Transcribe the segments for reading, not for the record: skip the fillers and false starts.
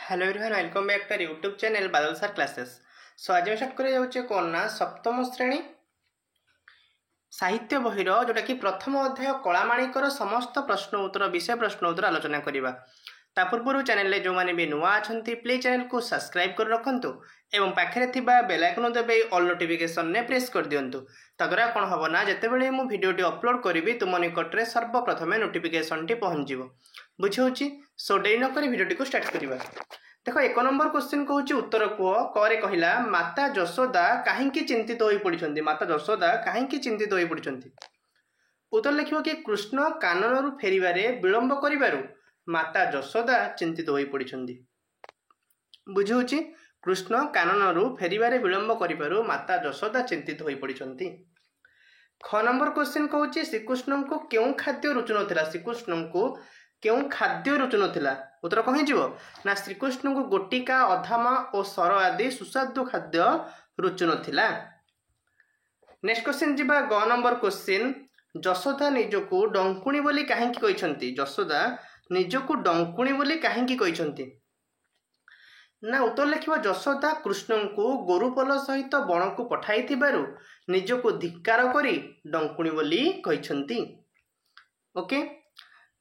Hello everyone welcome back to YouTube channel Badal sir classes. So आज मैं start कर कौन ना सप्तम श्रेणी साहित्य बहिर जोटा कि प्रथम अध्याय कलामाणिकर समस्त प्रश्न उत्तर विषय प्रश्न उत्तर आलोचना करवा। ता पूर्व चैनल जो मैंने भी नुआ अच्छा प्लीज चैनल को सब्सक्राइब कर रखु एवं पाखे बेल आइकन देवे ऑल नोटिफिकेशन ने प्रेस कर दिंतु। तद्वारा कौन हम ना जितेबाला मुझे भिडियोटी अपलोड करी तुम निकट में सर्वप्रथम नोटिफिकेशन टी पहुँच बुझे। सो डेरी नक भिडियोटी को स्टार्ट करवा। देख एक नंबर क्वेश्चन कहूँ उत्तर कह करे कहला माता यशोदा कहीं चिंतित हो पड़ती। माता यशोदा कहीं चिंतित हो पड़ती। उत्तर लिखिब कि कृष्ण कानन फेरबारे विलंब करिबारु माता यशोदा चिंतित हो पड़ती। बुझे कृष्ण कानन फेरबारे विलंब करिबारु माता यशोदा चिंतित हो पड़ती। ख नंबर क्वेश्चन कहूँ श्रीकृष्ण को क्यों खाद्य रुचु नथिला। श्रीकृष्ण को क्यों खाद्य रुचु नथिला। उत्तर कहीं जीव ना श्रीकृष्ण को गोटिका अधामा और सर आदि सुस्वादु खाद्य रुचु नथिला। नेक्स्ट क्वेश्चन जीवा ग नंबर क्वेश्चन यशोदा निजको डंकुणी बोली कहीं कहते। यशोदा निजको डंकुणी बोली कहीं कहते ना। उत्तर लिखिबा यशोदा कृष्ण को गोरुपल सहित बण को पठाई निजको धिक्कार करी डंकुणी बोली कहते। ओके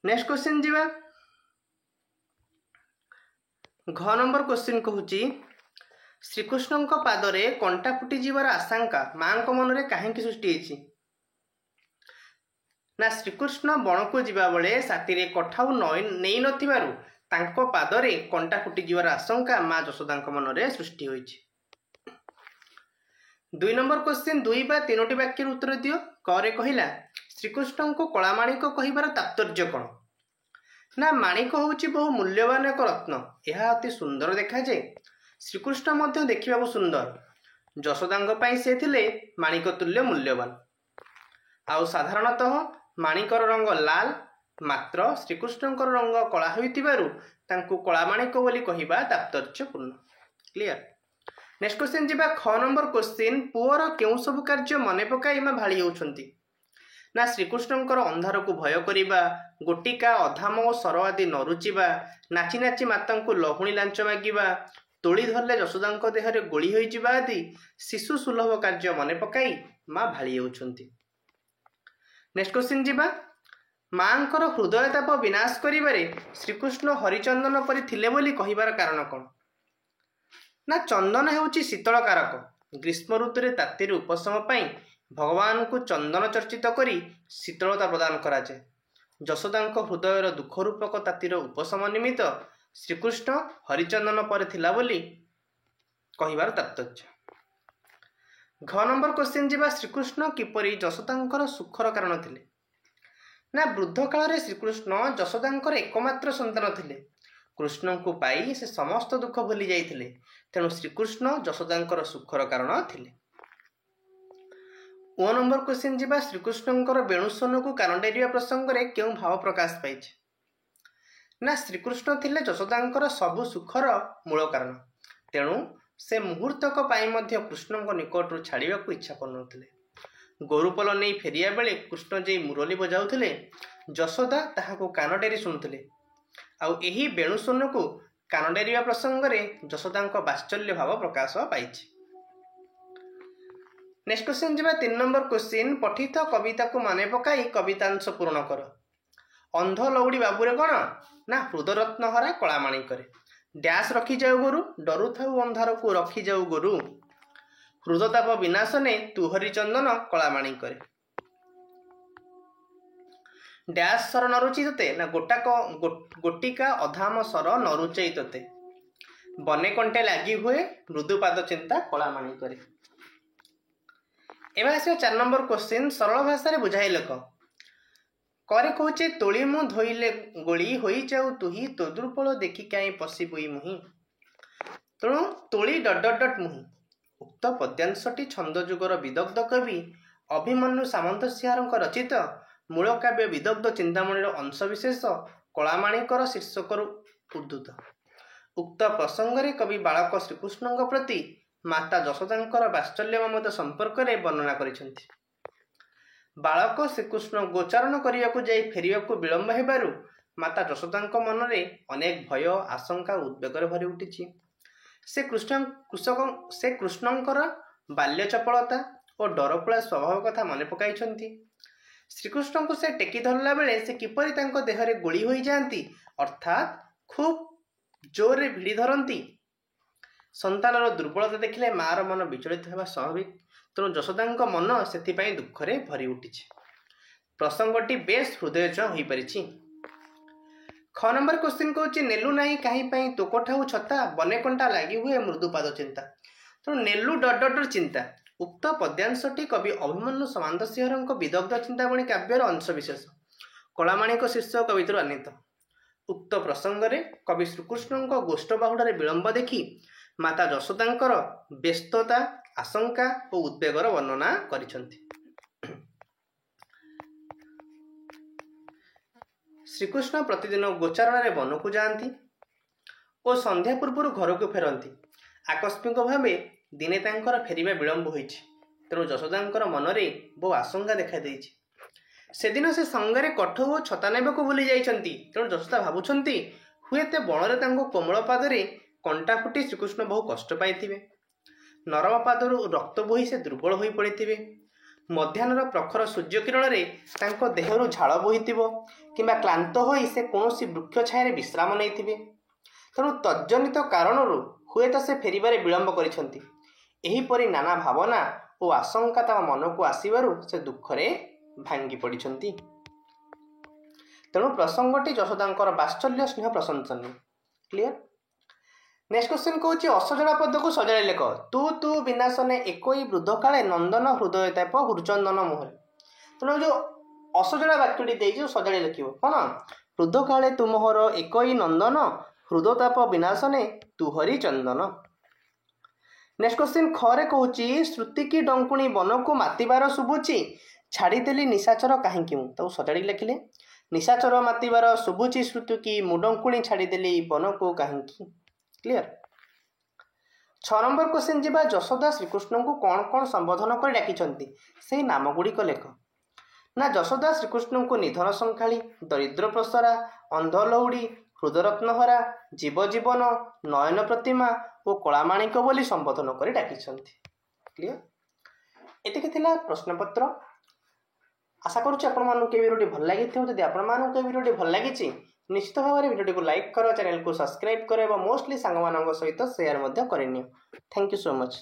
नेक्स्ट क्वेश्चन जीवा घ नंबर क्वेश्चन कहूँ श्रीकृष्ण पादरे कंटा फुटी जीवार आशंका माँ मन में कहीं सृष्टि होती ना। श्रीकृष्ण बण को जीवा बेले साथी कठाऊ नहीं नथिबारु तांको पादरे कंटा फुटी जीवार आशंका माँ यशोदा मन में सृष्टि होती। 2 नंबर क्वेश्चन 2 बा 3टी वाक्य उत्तर दियो। करे कहला श्रीकृष्ण को कलामाणिक कहिबार तात्पर्य कौन ना। माणिक होउची बहु मूल्यवान एक रत्न। यह अति सुंदर देखा जाए। श्रीकृष्ण मध्य देखा सुंदर। यशोदा पाई से थिले माणिक तुल्य मूल्यवान। आउ साधारणतः माणिकर रंग लाल मात्र श्रीकृष्ण रंग कला होइतिबारु तांको कलामाणिक बोली कहिबा तात्पर्यपूर्ण। क्लियर। नेक्स्ट क्वेश्चन जीवा ख नंबर क्वेश्चन पुअर केउ सब कार्य मने पकाई मा भाली होउछंती ना। श्रीकृष्ण अंधार को भय करिबा गोटिका अधाम और सर आदि न रुचिबा नाची नाची माता को लहुणी लांच मागिबा तोली धरले यशोदा देहरे गोली होई जिबा आदि शिशु सुलभ कार्य मने पकाई माँ भाली होउछंती। नेक्स्ट क्वेश्चन जीवा मांकर हृदयताप विनाश करिबारे श्रीकृष्ण हरिचंदन परि थिले बोली कहिबार कारण कौन ना। चंदन हेउची शीतल कारक। ग्रीष्म ऋतु ताती उपशम पाई भगवान को चंदन चर्चित करी शीतलता प्रदान करा जाए। यशोदा हृदयर दुख रूपक तातीर उपशम निमित्त श्रीकृष्ण हरिचंदन पर थिला बोली कहिबार तात्पर्य। घ नंबर क्वेश्चन जीवा श्रीकृष्ण किपरि यशोदा सुखर कारण थिले ना। वृद्ध काल श्रीकृष्ण यशोदा एकमात्र संतान थिले। कृष्ण को पाई से समस्त दुख भूली जाइथिले तेणु श्रीकृष्ण यशोदा सुखर कारण थिले। ओ नंबर क्वेश्चन जीवा श्रीकृष्ण वेणुस्वन को कान डेरिया प्रसंग में क्यों भाव प्रकाश पाई ना। श्रीकृष्ण थिले यशोदा सबु सुखर मूल कारण तेणु से मुहूर्तक पाई मध्य कृष्ण निकटू छाड़ा को इच्छा कर गोरुपल नहीं फेरिया बेले कृष्ण जे मुरली बजाउथिले यशोदा ताहाको कान डेरी शुणुथिले। आउ एही वेणुस्वन को कान डेरिया प्रसंग में यशोदा वात्सल्य भाव प्रकाश पाई। नेक्स्ट क्वेश्चन जीवा 3 नंबर क्वेश्चन पठित कविता को माने पकाई कवितांश पूर्ण कर। अंध लौड़ी बाबूरे कौन ना हृदरत्न हरा कलामाणी करे डैश रखी जाऊ गोरु डरु थाऊ अंधार को रखी जाऊ गोरु हृदताप विनाशने तू हरिचंदन कलामाणी करे डैश सर न रुचि तोते ना गोटिका अधाम सर न रुचई तोते बने कंटे लगी हुए मृदुपाद चिंता कलामाणी करे। एवं आस 4 नंबर क्वेश्चन सरल भाषा बुझाई लेख। करे कहूचे तोली मु धोइले गोली होई जाऊ तुही तोदुर्पल देखी कहीं पशि बुई मुही तेणु तोली डट डट डट मुही। उक्त पद्यांशटी छंद जुगर विदग्ध कवि अभिमन्यु सामंत सिंहार रचित मूल काव्य विदग्ध चिंतामणिर अंशविशेष कलामाणिकर शीर्षक उद्धृत। उक्त प्रसंग में कवि बालक श्रीकृष्ण प्रति माता यशोदा वात्सल्य ममता संपर्क में वर्णना करिसेंति। बालक श्रीकृष्ण गोचारण करने को जाई फेरिया को विलंब हेबारु ମାତା ଯଶୋଦାଙ୍କ ମନରେ ଅନେକ ଭୟ, ଆଶଙ୍କା, ଉଦ୍ବେଗରେ ଭରି ଉଠିଛି। ସେ କୃଷ୍ଣଙ୍କର ବାଲ୍ୟ ଚପଳତା ଓ ଡରକୁଳା ସ୍ୱଭାବ କଥା ମନେ ପକାଇଛନ୍ତି। ଶ୍ରୀକୃଷ୍ଣଙ୍କୁ ସେ ଟେକି ଧରିଲା ବେଳେ ସେ କିପରି ତାଙ୍କ ଦେହରେ ଗୁଳି ହୋଇଯାଆନ୍ତି, ଅର୍ଥାତ୍ ଖୁବ୍ ଜୋରରେ ଭିଡ଼ି ଧରନ୍ତି। ସନ୍ତାନର ଦୁର୍ବଳତା ଦେଖିଲେ ମାଆର ମନ ବିଚଳିତ ହେବା ସ୍ୱାଭାବିକ। ତେଣୁ ଯଶୋଦାଙ୍କ ମନ ସେଥିପାଇଁ ଦୁଃଖରେ ଭରି ଉଠିଛି। ପ୍ରସଙ୍ଗଟି ବେଶ୍ ହୃଦୟଛୁଆଁ ହୋଇପାରିଛି। ଖ ନମ୍ବର କ୍ୱେଶ୍ଚିନ୍ କହୁଛି ନେଲୁ ନାହିଁ କାହିଁ ପାଇଁ ତୋକଠାଉ ଛତା, ବନେ କଣ୍ଟା ଲାଗି ହୁଏ ମୃଦୁପାଦ ଚିନ୍ତା। ତେଣୁ ନେଲୁ ଡଟ ଚିନ୍ତା। ଉକ୍ତ ପଦ୍ୟାଂଶଟି କବି ଅଭିମନ୍ୟୁ ସମାନ୍ତସିଂହଙ୍କ ବିଦଗ୍ଧ ଚିନ୍ତାମଣି କାବ୍ୟର ଅଂଶବିଶେଷ। କଳାମାଣିକ ଶୀର୍ଷକ କବିତାରୁ ଆନୀତ। ଉକ୍ତ ପ୍ରସଙ୍ଗରେ କବି ଶ୍ରୀକୃଷ୍ଣଙ୍କ ଗୋଷ୍ଠ ବାହୁଡ଼ାରେ ବିଳମ୍ବ ଦେଖି ମାତା ଯଶୋଦାଙ୍କର ବ୍ୟସ୍ତତା, ଆଶଙ୍କା ଓ ଉଦ୍ବେଗର ବର୍ଣ୍ଣନା କରିଛନ୍ତି। ଶ୍ରୀକୃଷ୍ଣ ପ୍ରତିଦିନ ଗୋଚାରଣରେ ବନକୁ ଯାଆନ୍ତି ଓ ସନ୍ଧ୍ୟା ପୂର୍ବରୁ ଘରକୁ ଫେରନ୍ତି। ଆକସ୍ମିକ ଭାବେ ଦିନେ ତାଙ୍କର ଫେରିବା ବିଳମ୍ବ ହୋଇଛି। ତେଣୁ ଯଶୋଦାଙ୍କର ମନରେ ବହୁ ଆଶଙ୍କା ଦେଖାଦେଇଛି। ସେଦିନ ସେ ସଙ୍ଗରେ କଠ ଓ ଛତା ନେବାକୁ ଭୁଲି ଯାଇଛନ୍ତି। ତେଣୁ ଯଶୋଦା ଭାବୁଛନ୍ତି ହୁଏତ ବଣରେ ତାଙ୍କ କୋମଳ ପାଦରେ କଣ୍ଟା ଫୁଟି ଶ୍ରୀକୃଷ୍ଣ ବହୁ କଷ୍ଟ ପାଇଥିବେ। ନରମ ପାଦରୁ ରକ୍ତ ବୋହି ସେ ଦୁର୍ବଳ ହୋଇ ପଡ଼ିଥିବେ। ମଧ୍ୟାହ୍ନର ପ୍ରଖର ସୂର୍ଯ୍ୟ କିରଣରେ ତାଙ୍କ ଦେହରୁ ଝାଳ ବୋହିଥିବ କିମ୍ବା କ୍ଳାନ୍ତ ହୋଇ ସେ କୌଣସି ବୃକ୍ଷ ଛାୟାରେ ବିଶ୍ରାମ ନେଇଥିବେ। ତେଣୁ ତଜ୍ଜନିତ କାରଣରୁ ହୁଏତ ସେ ଫେରିବାରେ ବିଳମ୍ବ କରିଛନ୍ତି। ଏହିପରି ନାନା ଭାବନା ଓ ଆଶଙ୍କା ତାଙ୍କ ମନକୁ ଆସିବାରୁ ସେ ଦୁଃଖରେ ଭାଙ୍ଗି ପଡ଼ିଛନ୍ତି। ତେଣୁ ପ୍ରସଙ୍ଗଟି ଯଶୋଦାଙ୍କର ବାତ୍ସଲ୍ୟ ସ୍ନେହ ପ୍ରଶଂସନୀୟ। କ୍ଲିୟର। ନେକ୍ସଟ କ୍ୱେଶ୍ଚିନ୍ କହୁଛି ଅସଜଡ଼ା ପଦକୁ ସଜାଡ଼ି ଲେଖ। ତୁ ତୁ ବିନାଶନେ ଏକୋଇ ବୃଦ୍ଧ କାଳେ ନନ୍ଦନ ହୃଦୟତାପ ହୃଚନ୍ଦନ ମୋହରେ। ତେଣୁ ଯେଉଁ ଅସଜଡ଼ା ବାକ୍ୟଟି ଦେଇଛି ସଜାଡ଼ି ଲେଖିବ କ'ଣ? ବୃଦ୍ଧ କାଳେ ତୁମହର ଏକୋଇ ନନ୍ଦନ ହୃଦତାପ ବିନାଶନେ ତୁ ହରି ଚନ୍ଦନ। ନେକ୍ସଟ କ୍ୱେଶ୍ଚିନ୍ ଖରେ କହୁଛି ଶ୍ରୁତି କି ଡଙ୍କୁଣି ବନକୁ ମାତିବାର ଶୁଭୁଛି, ଛାଡ଼ିଦେଲି ନିଶାଚର କାହିଁକି ମୁଁ। ତାକୁ ସଜାଡ଼ି ଲେଖିଲେ ନିଶାଚର ମାତିବାର ଶୁଭୁଛି ଶ୍ରୁତି କି ମୁଁ ଡଙ୍କୁଣି ଛାଡ଼ିଦେଲି ବନକୁ କାହିଁକି। କ୍ଲିୟର। 6 ନମ୍ବର କ୍ୱେଶ୍ଚିନ୍ ଯିବା। ଯଶୋଦା ଶ୍ରୀକୃଷ୍ଣଙ୍କୁ କ'ଣ କ'ଣ ସମ୍ବୋଧନ କରି ଡାକିଛନ୍ତି ସେହି ନାମ ଗୁଡ଼ିକ ଲେଖ। ନା ଯଶୋଦା ଶ୍ରୀକୃଷ୍ଣଙ୍କୁ ନିଧନ ସଂଖାଳି, ଦରିଦ୍ର ପ୍ରସରା, ଅନ୍ଧ ଲଉଡ଼ି, ହୃଦରତ୍ନହରା, ଜୀବଜୀବନ, ନୟନ ପ୍ରତିମା ଓ କଳାମାଣିକ ବୋଲି ସମ୍ବୋଧନ କରି ଡାକିଛନ୍ତି। କ୍ଲିୟର। ଏତିକି ଥିଲା ପ୍ରଶ୍ନପତ୍ର। ଆଶା କରୁଛି ଆପଣମାନଙ୍କୁ ଏ ଭିଡ଼ିଓଟି ଭଲ ଲାଗିଥିବ। ଯଦି ଆପଣମାନଙ୍କୁ ଏ ଭିଡ଼ିଓଟି ଭଲ ଲାଗିଛି ନିଶ୍ଚିତ ଭାବରେ ଭିଡ଼ିଓଟିକୁ ଲାଇକ୍ କର, ଚ୍ୟାନେଲକୁ ସବସ୍କ୍ରାଇବ୍ କର ଏବଂ ମୋଷ୍ଟଲି ସାଙ୍ଗମାନଙ୍କ ସହିତ ସେୟାର ମଧ୍ୟ କରିନିଅ। Thank you so much.